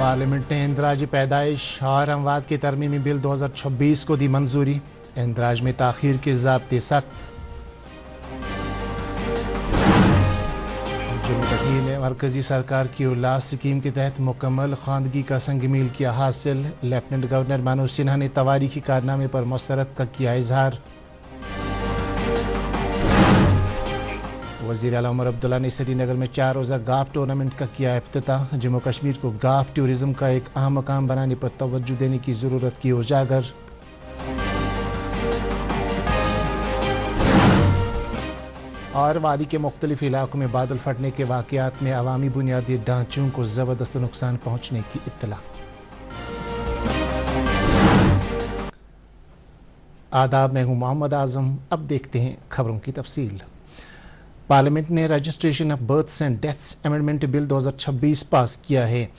Parliament ने इंदराज पैदाइश और अमवात के तरमीमी बिल 2026 को दी मंजूरी। इंदराज में ताखीर के ज़ाब्ते सख्त। जम्मू कश्मीर ने मरकजी सरकार की उल्लास स्कीम के तहत मुकम्मल खानगी का संग मील किया हासिल। लेफ्टिनेंट गवर्नर मनोज सिन्हा ने तवारीखी कारनामे पर मसरत का किया इजहार। वज़ीर आला उमर अब्दुल्ला ने श्रीनगर में 4 रोज़ा गाफ टूर्नामेंट का किया इफ्तिताह। जम्मू कश्मीर को गाफ टूरिज़्म का एक अहम मकाम बनाने पर तवज्जो देने की ज़रूरत की उजागर। और वादी के मुख्तलिफ इलाकों में बादल फटने के वाक़यात में अवामी बुनियादी ढांचों को ज़बरदस्त नुकसान पहुँचने की इत्तला। आदाब, मैं हूँ मोहम्मद आज़म। अब देखते हैं खबरों की तफसील। पार्लियामेंट ने registration of births and deaths amendment bill 2026 pass किया है।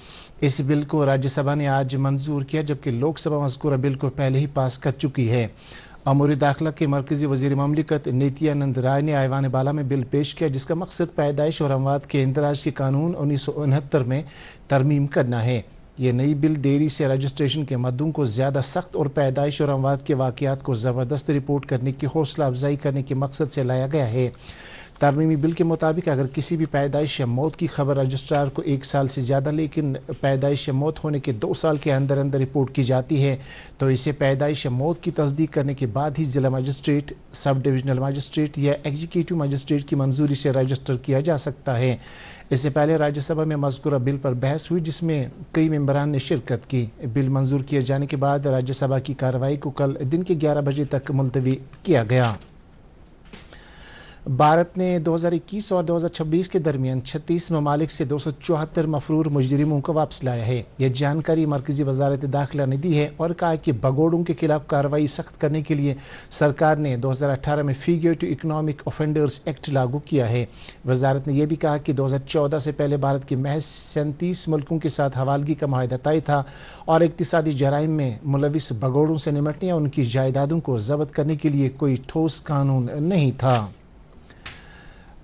इस बिल को राज्यसभा ने आज मंजूर किया, जबकि लोकसभा मज़कूरा बिल को पहले ही पास कर चुकी है। अमूर दाखिला के मरकज़ी वज़ीर ममलिकत नित्यानंद राय ने ऐवान बाला में बिल पेश किया, जिसका मकसद पैदाइश और अमवात के इंदराज के कानून 1969 में तरमीम करना है। ये नई बिल देरी से रजिस्ट्रेशन के मद्दों को ज़्यादा सख्त और पैदाइश और अमवात के वाक़यात को ज़बरदस्त रिपोर्ट करने की हौसला अफजाई करने के मकसद से लाया गया है। तरमीमी बिल के मुताबिक अगर किसी भी पैदाइश या मौत की खबर रजिस्ट्रार को 1 साल से ज़्यादा लेकिन पैदाइश या मौत होने के 2 साल के अंदर अंदर रिपोर्ट की जाती है, तो इसे पैदाइश या मौत की तस्दीक करने के बाद ही ज़िला मजिस्ट्रेट, सब डिविजनल मजिस्ट्रेट या एग्जीक्यूटिव मजिस्ट्रेट की मंजूरी से रजिस्टर किया जा सकता है। इससे पहले राज्यसभा में मज़कूरा बिल पर बहस हुई, जिसमें कई मेंबरान ने शिरकत की। बिल मंजूर किए जाने के बाद राज्यसभा की कार्रवाई को कल दिन के 11 बजे तक मुलतवी किया गया। भारत ने 2021 और 2026 के दरमियान 36 ममालिक से 274 मफरूर मुजरिमों को वापस लाया है। यह जानकारी मरकज़ी वज़ारत दाखिला ने दी है और कहा कि भगोड़ों के खिलाफ कार्रवाई सख्त करने के लिए सरकार ने 2018 में फ्यूगिटिव इकनॉमिक ऑफेंडर्स एक्ट लागू किया है। वज़ारत ने यह भी कहा कि 2014 से पहले भारत के महज 37 मुल्कों के साथ हवालगी का माहिदा तय था और इक़्तिसादी जराइम में मुलविस भगोड़ों से निपटने या उनकी जायदादों को ज़ब्त करने के लिए कोई ठोस कानून नहीं था।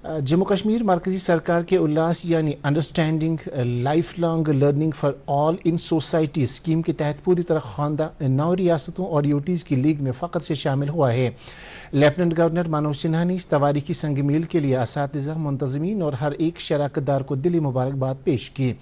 जम्मू कश्मीर मरकज़ी सरकार के उल्लास यानी understanding life long learning for all in society scheme के तहत पूरी तरह ख्वानदा 9 रियासतों और यूटीज़ की लीग में फ़कत से शामिल हुआ है। लेफ्टिनेंट गवर्नर मनोज सिन्हा ने इस तवारीखी संग मील के लिए असातिज़ा, मुंतज़मीन और हर एक शराकतदार को दिली मुबारकबाद पेश की।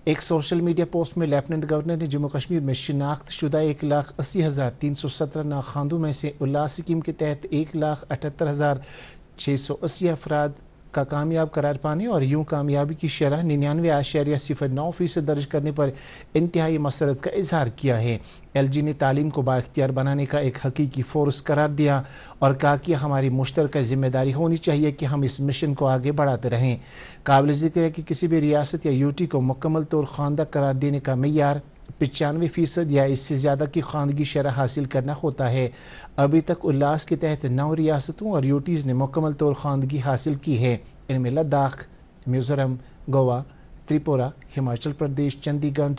एक सोशल मीडिया पोस्ट में लेफ्टिनेंट गवर्नर ने जम्मू कश्मीर में शिनाख्त शुदा 1,80,317 नाखानों में से उल्लास स्कीम के तहत 1,78,680 अफराद का कामयाब करार पाने और यूँ कामयाबी की शरह 99.09% दर्ज करने पर इंतहाई मसरत का इजहार किया है। LG ने तालीम को बाइख्तियार बनाने का एक हकीकी फोर्स करार दिया और कहा कि हमारी मुश्तरका जिम्मेदारी होनी चाहिए कि हम इस मिशन को आगे बढ़ाते रहें। काबिल ज़िक्र है कि किसी भी रियासत या यूटी को मुकम्मल तौर ख़वानदा करार देने का मेयार 95% या इससे ज़्यादा की ख़वानगी शरह हासिल करना होता है। अभी तक उल्लास के तहत 9 रियासतों और यूटीज़ ने मुकम्मल तौर ख़वानगी हासिल की है। इनमें लद्दाख, मिज़ोरम, गोवा, त्रिपुरा, हिमाचल प्रदेश, चंडीगढ़,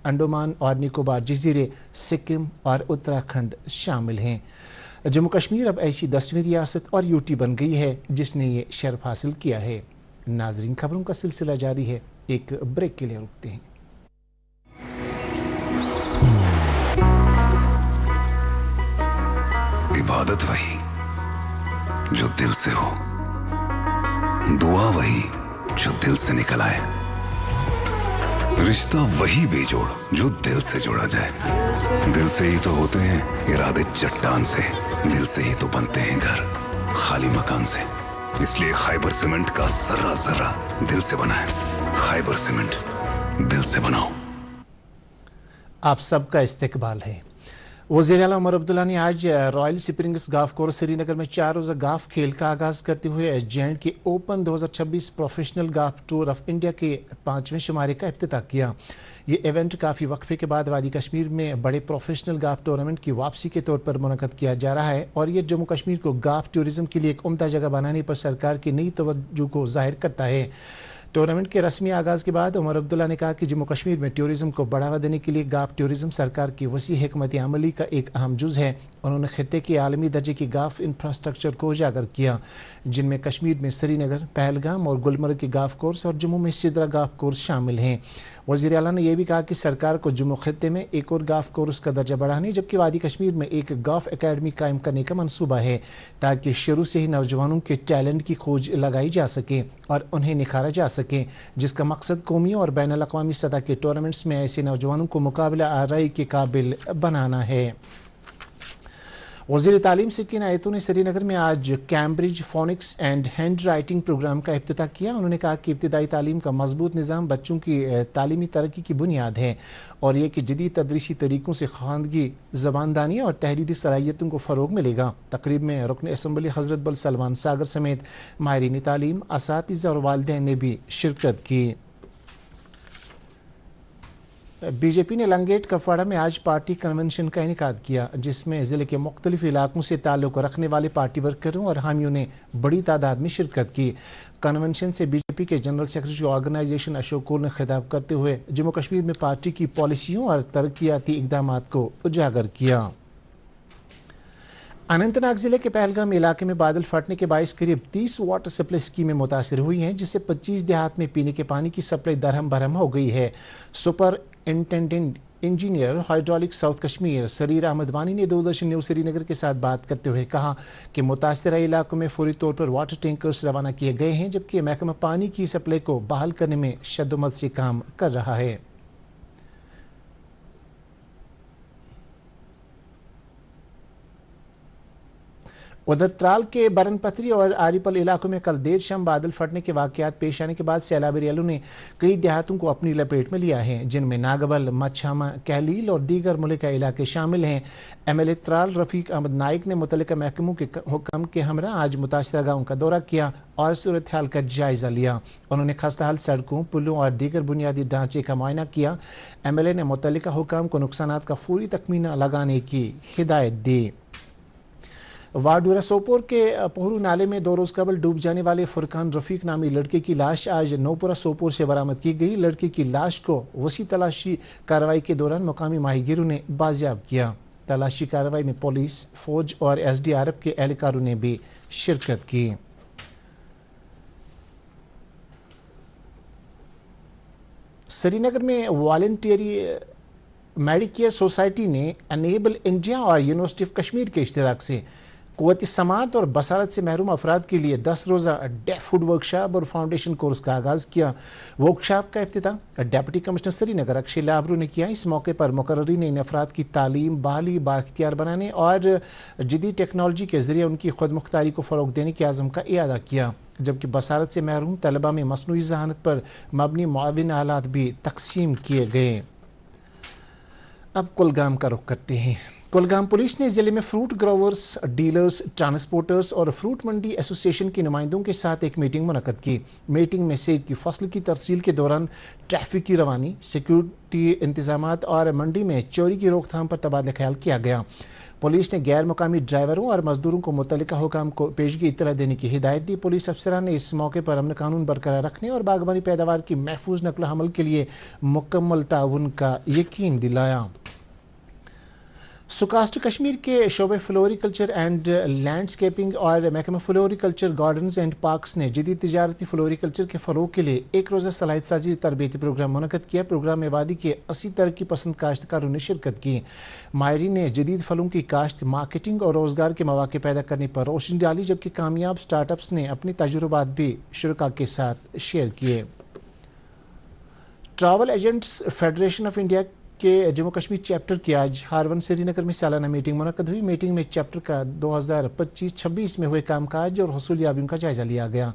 अंडमान और निकोबार जजीरे, सिक्किम और उत्तराखंड शामिल हैं। जम्मू कश्मीर अब ऐसी 10वीं रियासत और यूटी बन गई है जिसने ये शर्फ हासिल किया है। नाजरीन, खबरों का सिलसिला जारी है, एक ब्रेक के लिए रुकते हैं। इबादत वही जो दिल से हो, दुआ वही जो दिल से निकल आए, रिश्ता वही बेजोड़ जो दिल से जोड़ा जाए। दिल से ही तो होते हैं इरादे चट्टान से, दिल से ही तो बनते हैं घर खाली मकान से। इसलिए खैबर सीमेंट का जर्रा जर्रा दिल से बना है। खैबर सीमेंट, दिल से बनाओ। आप सबका इस्तकबाल है। वज़ीर आला उमर अब्दुल्ला ने आज रॉयल स्प्रिंग्स गाफ कोर्स श्रीनगर में 4 रोज़ा गाफ खेल का आगाज़ करते हुए जैंट के open 2026 professional गाफ tour of India के 5वें शुमारे का इफ्तिताह किया। ये इवेंट काफ़ी वक्फे के बाद वादी कश्मीर में बड़े प्रोफेशनल गाफ टूर्नामेंट की वापसी के तौर पर मुनक़द किया जा रहा है और ये जम्मू कश्मीर को गाफ टूरिज़म के लिए एक उम्दा जगह बनाने पर सरकार की नई तवज्जो को ज़ाहिर करता है। टूर्नामेंट के रस्मी आगाज़ के बाद उमर अब्दुल्ला ने कहा कि जम्मू कश्मीर में टूरिज़्म को बढ़ावा देने के लिए गाफ टूरिज़्म सरकार की वसी हिकमत अमली का एक अहम जुज़ है। उन्होंने खित्ते के आलमी दर्जे की गाफ इंफ्रास्ट्रक्चर को उजागर किया, जिनमें कश्मीर में श्रीनगर, पहलगाम और गुलमर्ग के गाफ कोर्स और जम्मू में सिदरा गाफ कोर्स शामिल हैं। वज़ीर आला ने यह भी कहा कि सरकार को जम्मू खित्ते में एक और गाफ कोर्स का दर्जा बढ़ाने जबकि वादी कश्मीर में एक गाफ एकेडमी कायम करने का मंसूबा है ताकि शुरू से ही नौजवानों के टैलेंट की खोज लगाई जा सके और उन्हें निखारा जा सके, जिसका मकसद कौमी और बैन अल-अक़वामी सतह के टूर्नामेंट्स में ऐसे नौजवानों को मुकाबला आराई के काबिल बनाना है। वज़ीर तालीम सिक्किन आयतों ने श्रीनगर में आज Cambridge phonics and handwriting programme का इफ्तिताह किया। उन्होंने कहा कि इब्तिदाई तालीम का मजबूत निज़ाम बच्चों की तालीमी तरक्की की बुनियाद है और ये कि जदीद तदरीसी तरीक़ों से ख़वानगी, ज़बानदानी और तहरीरी सलाहियतों को फ़रोग़ मिलेगा। तकरीब में रुकन असम्बली हज़रत बल सलमान सागर समेत माहिरीन तालीम, असातिज़ा और वालिदैन ने भी शिरकत की। बीजेपी ने लंगेट कपवाड़ा में आज पार्टी कन्वेंशन का इनेकाद किया, जिसमें ज़िले के मुख्तलिफ इलाकों से ताल्लुक़ रखने वाले पार्टी वर्करों और हामियों ने बड़ी तादाद में शिरकत की। कन्वेंशन से बीजेपी के जनरल सेक्रेटरी ऑर्गेनाइजेशन अशोक कोल ने खिताब करते हुए जम्मू कश्मीर में पार्टी की पॉलिसियों और तरक्याती इक़दामात को उजागर किया। अनंतनाग जिले के पहलगाम इलाके में बादल फटने के बायस करीब 30 वाटर सप्लाई स्कीमें मुतासिर हुई हैं, जिससे 25 देहात में पीने के पानी की सप्लाई दरहम बरहम हो गई है। Super intended engineer hydraulic south Kashmir सरीर अहमद वानी ने दूरदर्शन न्यूज़ श्रीनगर के साथ बात करते हुए कहा कि मुतासरा इलाकों में फौरी तौर पर वाटर टैंकर्स रवाना किए गए हैं, जबकि महकमा पानी की सप्लाई को बहाल करने में शद्दोमद से काम कर रहा है। उधर त्राल के बरनपथरी और आरीपल इलाकों में कल देर शाम बादल फटने के वाकयात पेश आने के बाद सैलाबी रेलों ने कई देहातों को अपनी लपेट में लिया है, जिनमें नागबल, मच्छामा, कहलील और दीगर मुल्का इलाके शामिल हैं। MLA त्राल रफीक अहमद नाइक ने मुतल्लिका महकमों के हुक्म के हमरा आज मुतासरा गाँव का दौरा किया और सूरत हाल का जायजा लिया। उन्होंने खस्ताहाल सड़कों, पुलों और दीगर बुनियादी ढांचे का मुआयना किया। MLA ने मुतल्लिका हुक्म को नुकसानात का फौरी तखमीना लगाने की हिदायत दी। वाडूरा सोपोर के पोहरू नाले में 2 रोज़ कबल डूब जाने वाले फुरकान रफ़ीक नामी लड़के की लाश आज नौपुरा सोपोर से बरामद की गई। लड़के की लाश को वसी तलाशी कार्रवाई के दौरान मुकामी माहीगीरों ने बाजियाब किया। तलाशी कार्रवाई में पुलिस, फौज और SDRF के एहलकारों ने भी शिरकत की। श्रीनगर में वॉलंटियरी मेडिकेयर सोसाइटी ने एनेबल इंडिया और यूनिवर्सिटी ऑफ कश्मीर के इश्तिराक से क़ुव्वत समात और बसारत से महरूम अफराद के लिए 10 रोज़ा डेफ फूड वर्कशॉप और फाउंडेशन कोर्स का आगाज़ किया। वर्कशॉप का इफ्तिताह डिप्टी कमिश्नर श्रीनगर अक्षय लाबरू ने किया। इस मौके पर मुकर्ररीन ने इन अफराद की तालीम, बहाली, बाख्तियार बनाने और जदीद टेक्नोलॉजी के ज़रिए उनकी खुद मुख्तारी को फ़रोग़ देने के आज़म का इयादा किया, जबकि बसारत से महरूम तलबा में मसनूई ज़हानत पर मबनी मुआविन आलात भी तकसीम किए गए। अब कुलगाम का रुख करते हैं। कुलगाम पुलिस ने ज़िले में फ्रूट ग्रोवर्स, डीलर्स, ट्रांसपोर्टर्स और फ्रूट मंडी एसोसिएशन के नुमाइंदों के साथ एक मीटिंग मुनक़द की। मीटिंग में सेब की फसल की तरसील के दौरान ट्रैफिक की रवानी, सिक्योरिटी इंतजामात और मंडी में चोरी की रोकथाम पर तबादला ख्याल किया गया। पुलिस ने गैर मुकामी ड्राइवरों और मजदूरों को मुतल्लिका हुकाम को पेशगी इत्तला देने की हिदायत दी। पुलिस अफसरान ने इस मौके पर अमन कानून बरकरार रखने और बागबानी पैदावार की महफूज नकल हमल के लिए मुकम्मल ताउन का यकीन दिलाया। सुकास्ट कश्मीर के शोबे फ्लोरिकल्चर एंड लैंडस्केपिंग और महकमा फ्लोरिकल्चर गार्डन्स एंड पार्क्स ने जदीद तिजारती फ्लोरिकल्चर के फ़रोग के लिए एक रोज़ा सलाहियत साजी तरबियती प्रोग्राम मुनक़द किया। प्रोग्राम में वादी के 80 तरक्की पसंद काश्तकारों ने शिरकत की। माहिरीन ने जदीद फलों की काश्त, मार्केटिंग और रोज़गार के मौके पैदा करने पर रोशनी डाली, जबकि कामयाब स्टार्टअप्स ने अपने तजुर्बात भी शुरका के साथ शेयर किए। Travel agents federation of India के जम्मू कश्मीर चैप्टर की आज हारवन श्रीनगर में सालाना मीटिंग मुनक़द हुई। मीटिंग में चैप्टर का 2025-26 में हुए कामकाज और हसूलियाबियों का जायजा लिया गया।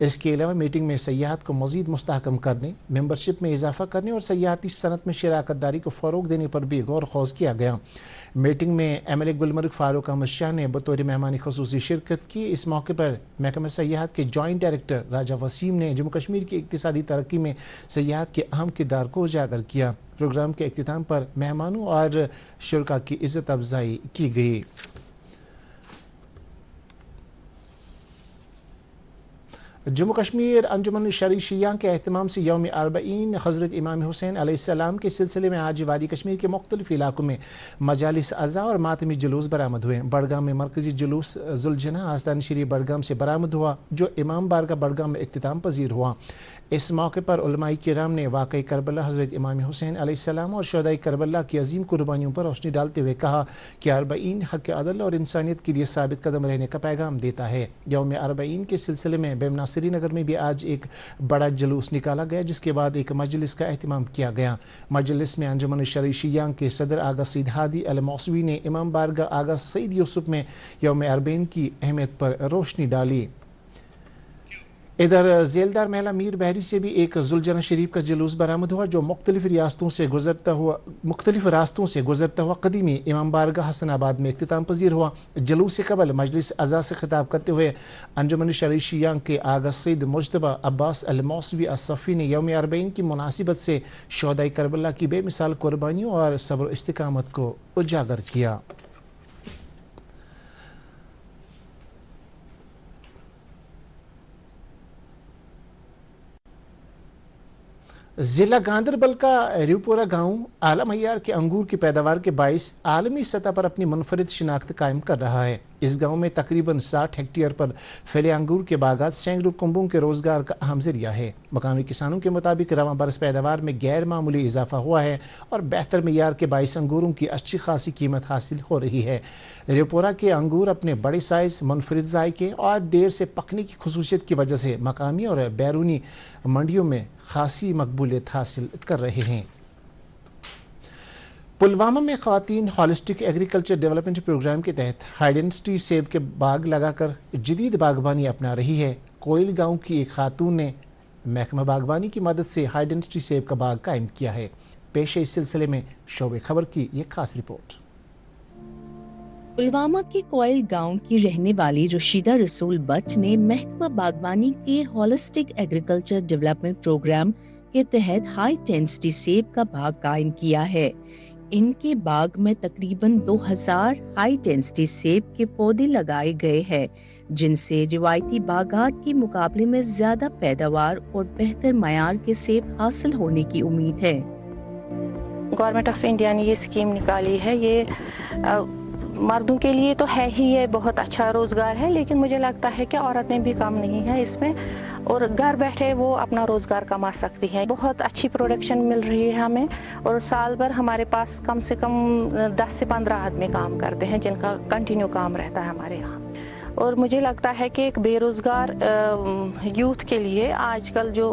इसके अलावा मीटिंग में सयाहत को मज़ीद मुस्तहकम करने, मेंबरशिप में इजाफा करने और सयाहती सनत में शराकत दारी को फ़रोग़ देने पर भी गौर खौज़ किया गया। मीटिंग में MLA गुलमर्ग फारूक अहमद शाह ने बतौर मेहमान ख़ुसूसी शिरकत की। इस मौके पर महकमा सयाहत के जॉइंट डायरेक्टर राजा वसीम ने जम्मू कश्मीर की इक़्तिसादी तरक्की में सयाहत के अहम किरदार को उजागर किया। प्रोग्राम के इख्तिताम पर मेहमानों और शुरका की इज़्ज़त अफजाई की गई। जम्मू कश्मीर अंजुमन शरई शिया के अहतमाम से यौम अरबईन हज़रत इमाम हुसैन अलैहिस्सलाम के सिलसिले में आज वादी कश्मीर के मुख्तलिफ इलाकों में मजालिस अज़ा और मातमी जुलूस बरामद हुए। बड़गाम में मरकज़ी जुलूस ज़ुलजना आस्तान शरीफ बड़गाम से बरामद हुआ, जो इमाम बारगाह बड़गाम में इख्तिताम पजीर हुआ। इस मौके पर उलमाए किराम ने वाक़ई करबला हज़रत इमाम हुसैन अलैहिस्सलाम और शहदाए करबला की अजीम कुर्बानियों पर रोशनी डालते हुए कहा कि अरबईन हक़ अदल और इंसानियत के लिए साबित कदम रहने का पैगाम देता है। यौम अरबईन के सिलसिले में बेमना श्रीनगर में भी आज एक बड़ा जुलूस निकाला गया, जिसके बाद एक मजलिस का एहतमाम किया गया। मजलिस में अंजुमन शरई शिया के सदर आगा सईद हादी अल मौसवी ने इमाम बारगाह आगा सईद यूसुफ में यौम अरबईन की अहमियत पर रोशनी डाली। इधर जेलदार महला मीर बहरी से भी एक ज़ुलजना शरीफ का जुलूस बरामद हुआ, जो मुख्तलिफ रास्तों से गुजरता हुआ कदीमी इमाम बारगाह हसनाबाद में इख्तिताम पजीर हुआ। जुलूस से कबल मजलिस अज़ा से खिताब करते हुए अंजुमन शरई शिया के आगा सईद मुज्तबा अब्बास अल मौसवी असफ़ी ने यौम अरबईन की मुनासिबत से शहदाए करबला की बेमिसाल कुर्बानियों और सब्र और इस्तिकामत को उजागर किया। ज़िला गांदरबल का रिवपोरा गांव आला मय्यार के अंगूर की पैदावार के बाइस आलमी सतह पर अपनी मुनफरिद शिनाख्त कायम कर रहा है। इस गांव में तकरीबन 60 हेक्टेयर पर फैले अंगूर के बागात सैकड़ों कुंबों के रोज़गार का अहम जरिया है। मकामी किसानों के मुताबिक रवां बरस पैदावार में गैर मामूली इजाफा हुआ है और बेहतर मियार के बाइस अंगूरों की अच्छी खासी कीमत हासिल हो रही है। रिवपोरा के अंगूर अपने बड़े साइज़, मुनफरिद जायके और देर से पकने की खसूसियत की वजह से मकामी और बैरूनी मंडियों में खासी मकबूलियत हासिल कर रहे हैं। पुलवामा में ख़वातीन हॉलिस्टिक एग्रीकल्चर डेवलपमेंट प्रोग्राम के तहत हाई डेंसिटी सेब के बाग लगाकर जदीद बागबानी अपना रही है। कोयल गांव की एक खातून ने महकमा बागबानी की मदद से हाई डेंसिटी सेब का बाग कायम किया है। पेश है इस सिलसिले में शोबे खबर की ये खास रिपोर्ट। पुलवामा के कोयल गांव की रहने वाली रशीदा रसूल बट ने महकमा बागबानी के हॉलिस्टिक एग्रीकल्चर डेवलपमेंट प्रोग्राम के तहत हाई डेंसिटी सेब का बाग कायम किया है। इनके बाग में तकरीबन 2000 हाई डेंसिटी सेब के पौधे लगाए गए हैं, जिनसे रिवायती बागात के मुकाबले में ज्यादा पैदावार और बेहतर मयार के सेब हासिल होने की उम्मीद है। गवर्नमेंट ऑफ इंडिया ने ये स्कीम निकाली है। ये मर्दों के लिए तो है ही, ये बहुत अच्छा रोजगार है, लेकिन मुझे लगता है कि औरतें भी कम नहीं है इसमें और घर बैठे वो अपना रोजगार कमा सकती हैं। बहुत अच्छी प्रोडक्शन मिल रही है हमें और साल भर हमारे पास कम से कम 10 से 15 आदमी काम करते हैं, जिनका कंटिन्यू काम रहता है हमारे यहाँ। और मुझे लगता है कि एक बेरोज़गार यूथ के लिए आजकल जो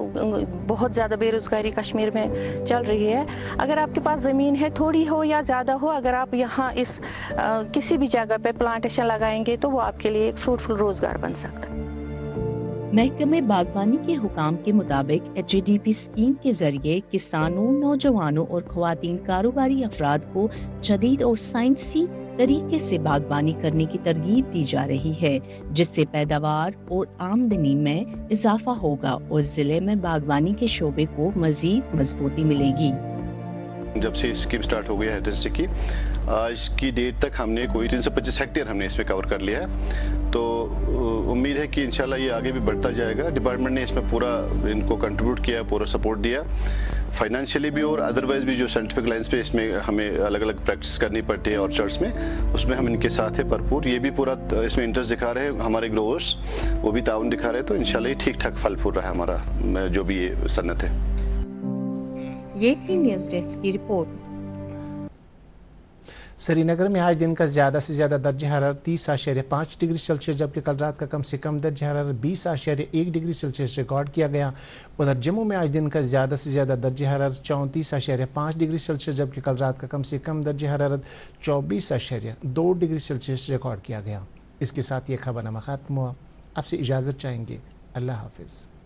बहुत ज़्यादा बेरोज़गारी कश्मीर में चल रही है, अगर आपके पास ज़मीन है, थोड़ी हो या ज़्यादा हो, अगर आप यहाँ इस किसी भी जगह पे प्लांटेशन लगाएंगे तो वो आपके लिए एक फ्रूटफुल रोज़गार बन सकता है। महकमे बागबानी के हुकाम के मुताबिक HDP स्कीम के जरिए किसानों, नौजवानों और ख्वातीन कारोबारी अफराद को जदीद और साइंसी तरीके से बागबानी करने की तरगीब दी जा रही है, जिससे पैदावार और आमदनी में इजाफा होगा और जिले में बागबानी के शोबे को मजीद मजबूती मिलेगी। जब से स्कीम स्टार्ट हो गई है डेंसिटी की, आज की डेट तक हमने कोई 325 हेक्टेयर हमने इसमें कवर कर लिया है। तो उम्मीद है कि इंशाल्लाह ये आगे भी बढ़ता जाएगा। डिपार्टमेंट ने इसमें पूरा इनको कंट्रीब्यूट किया, पूरा सपोर्ट दिया, फाइनेंशियली भी और अदरवाइज भी। जो साइंटिफिक लाइंस पे इसमें हमें अलग अलग प्रैक्टिस करनी पड़ती है ऑर्चर्ड्स में, उसमें हम इनके साथ है भरपूर। ये भी पूरा इसमें इंटरेस्ट दिखा रहे हैं, हमारे ग्रोवर्स वो भी ताउन दिखा रहे हैं। तो इंशाल्लाह ये ठीक ठाक फल फूल रहा है हमारा जो भी ये सन्नत है। ये थी न्यूज़ डेस्क की रिपोर्ट। श्रीनगर में आज दिन का ज़्यादा से ज़्यादा दर्जा हरारत 30.5 डिग्री सेल्सियस, जबकि कल रात का कम से कम दर्जा हरारत 20.1 डिग्री सेल्सियस रिकॉर्ड किया गया। उधर जम्मू में आज दिन का ज़्यादा से ज़्यादा दर्जा हरारत 34.5 डिग्री सेल्सियस, जबकि कल रात का कम से कम दर्जा हरारत 24.2 डिग्री सेल्सियस रिकॉर्ड किया गया। इसके साथ ये खबरनामा ख़त्म हुआ। आपसे इजाज़त चाहेंगे। अल्लाह हाफिज़।